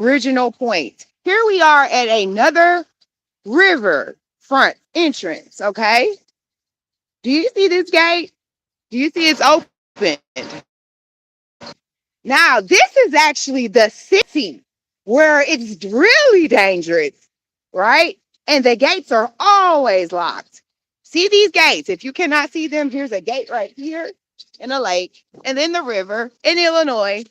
original point. Here we are at another river front entrance, okay? Do you see this gate? Do you see it's open? Now, this is actually the city where it's really dangerous, right? And the gates are always locked. See these gates? If you cannot see them, here's a gate right here in a lake, and then the river in Illinois.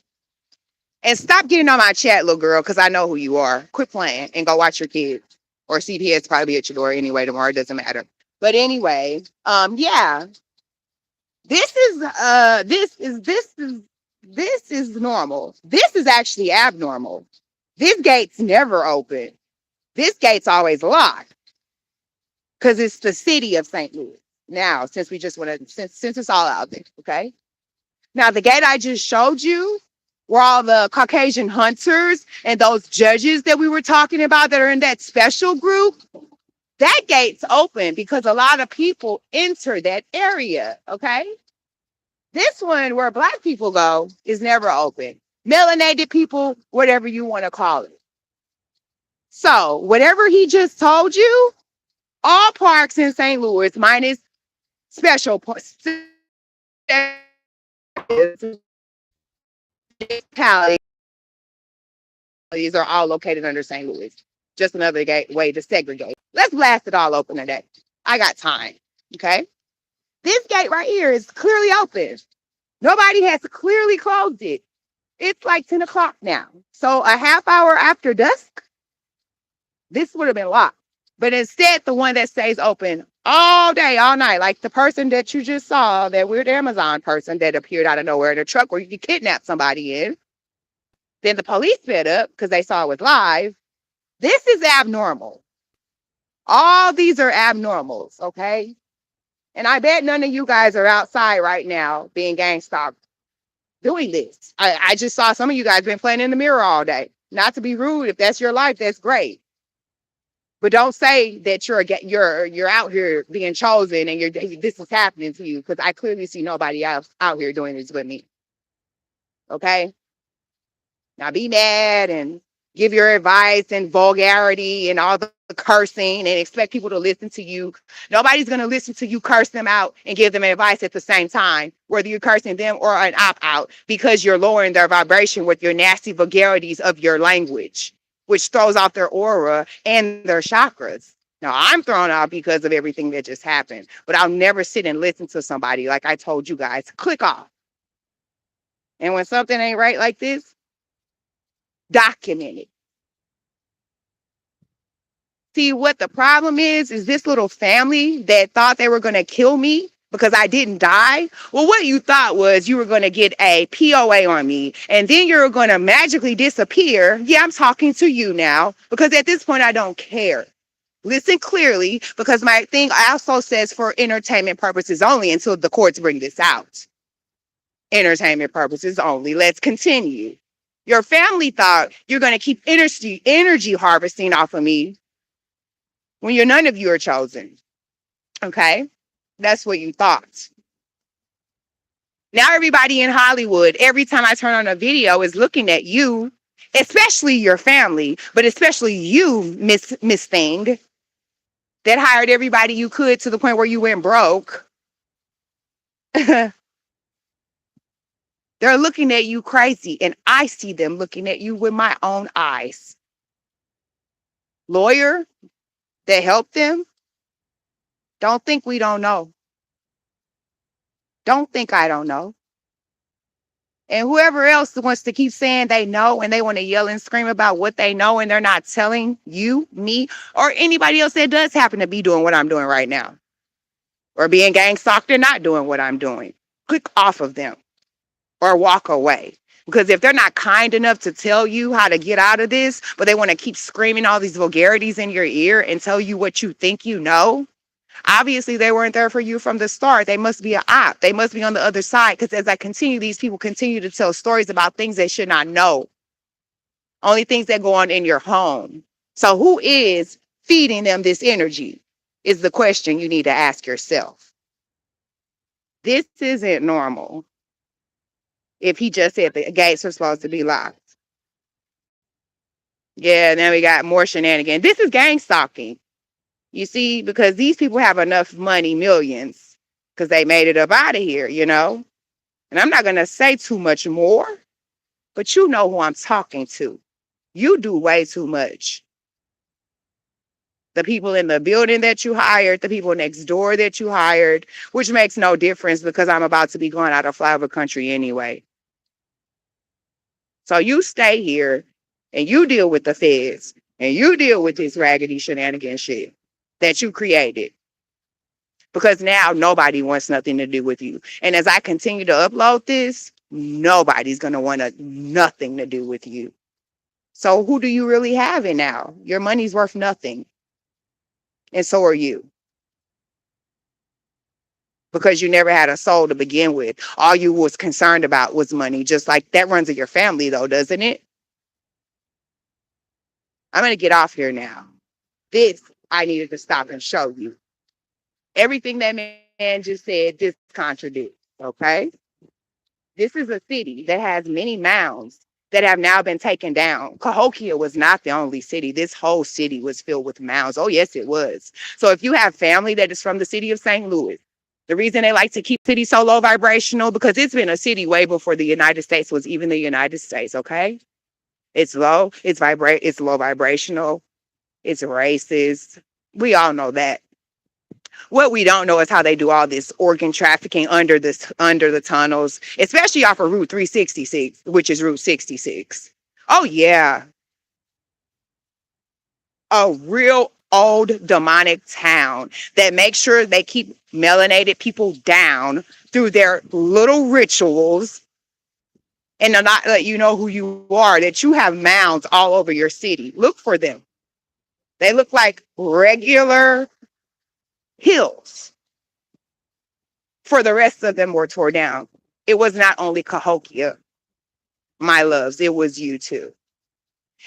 And stop getting on my chat, little girl, because I know who you are. Quit playing and go watch your kids. Or CPS probably at your door anyway tomorrow. It doesn't matter. But anyway, yeah, this is normal. This is actually abnormal. This gate's never open. This gate's always locked because it's the city of St. Louis. Now, since we just want to, since it's all out there, okay. Now, the gate I just showed you, where all the Caucasian hunters and those judges that we were talking about that are in that special group, that gate's open because a lot of people enter that area, okay? This one where Black people go is never open. Melanated people, whatever you want to call it. So whatever he just told you, all parks in St. Louis, minus special these are all located under St. Louis. Just another way to segregate. Let's blast it all open today. I got time. Okay. This gate right here is clearly open. Nobody has clearly closed it. It's like 10 o'clock now. So a half hour after dusk, this would have been locked. But instead, the one that stays open all day, all night, like the person that you just saw, that weird Amazon person that appeared out of nowhere in a truck where you could kidnap somebody in. Then the police sped up because they saw it was live. This is abnormal. All these are abnormals, okay? And I bet none of you guys are outside right now being gang stalked doing this. I just saw some of you guys been playing in the mirror all day. Not to be rude, if that's your life, that's great. But don't say that you're out here being chosen and this is happening to you, because I clearly see nobody else out here doing this with me. Okay? Now be mad and give your advice and vulgarity and all the cursing and expect people to listen to you. Nobody's going to listen to you curse them out and give them advice at the same time, whether you're cursing them or an opt-out, because you're lowering their vibration with your nasty vulgarities of your language, which throws off their aura and their chakras. Now, I'm thrown off because of everything that just happened, but I'll never sit and listen to somebody like I told you guys. Click off. And when something ain't right like this, document it. See, what the problem is this little family that thought they were going to kill me because I didn't die. Well, what you thought was you were going to get a POA on me and then you're going to magically disappear. Yeah, I'm talking to you now because at this point, I don't care. Listen clearly, because my thing also says for entertainment purposes only until the courts bring this out. Entertainment purposes only. Let's continue. Your family thought you're going to keep energy harvesting off of me when none of you are chosen. Okay? That's what you thought. Now everybody in Hollywood, every time I turn on a video, is looking at you, especially your family, but especially you, Miss Thing, that hired everybody you could to the point where you went broke. They're looking at you crazy, and I see them looking at you with my own eyes. Lawyer that helped them, don't think we don't know. Don't think I don't know. And whoever else wants to keep saying they know and they want to yell and scream about what they know and they're not telling you, me, or anybody else that does happen to be doing what I'm doing right now, or being gang stalked or not doing what I'm doing, click off of them or walk away. Because if they're not kind enough to tell you how to get out of this, but they want to keep screaming all these vulgarities in your ear and tell you what you think you know, obviously they weren't there for you from the start. They must be an op. They must be on the other side, because as I continue, these people continue to tell stories about things they should not know. Only things that go on in your home. So who is feeding them this energy is the question you need to ask yourself. This isn't normal. If he just said the gates are supposed to be locked. Yeah, then we got more shenanigans. This is gang stalking. You see, because these people have enough money, millions, because they made it up out of here, you know? And I'm not going to say too much more, but you know who I'm talking to. You do way too much. The people in the building that you hired, the people next door that you hired, which makes no difference because I'm about to be going out of flyover country anyway. So you stay here and you deal with the feds and you deal with this raggedy shenanigan shit that you created. Because now nobody wants nothing to do with you. And as I continue to upload this, nobody's going to want nothing to do with you. So who do you really have in now? Your money's worth nothing. And so are you. Because you never had a soul to begin with. All you was concerned about was money. Just like that runs in your family though, doesn't it? I'm going to get off here now. This I needed to stop and show you. Everything that man just said, this contradicts, okay? This is a city that has many mounds that have now been taken down. Cahokia was not the only city. This whole city was filled with mounds. Oh, yes, it was. So if you have family that is from the city of St. Louis, the reason they like to keep cities so low vibrational, because it's been a city way before the United States was even the United States, okay? It's low, it's low vibrational, it's racist. We all know that. What we don't know is how they do all this organ trafficking under the tunnels, especially off of Route 366, which is Route 66. Oh yeah, a real old demonic town that makes sure they keep melanated people down through their little rituals and to not let you know who you are, that you have mounds all over your city. Look for them. They look like regular hills. For the rest of them were tore down. It was not only Cahokia, my loves, it was you too.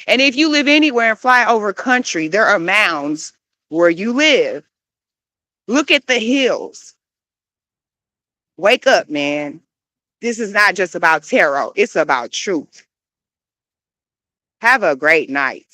And if you live anywhere and fly over country, there are mounds where you live. Look at the hills. Wake up, man. This is not just about tarot, it's about truth. Have a great night.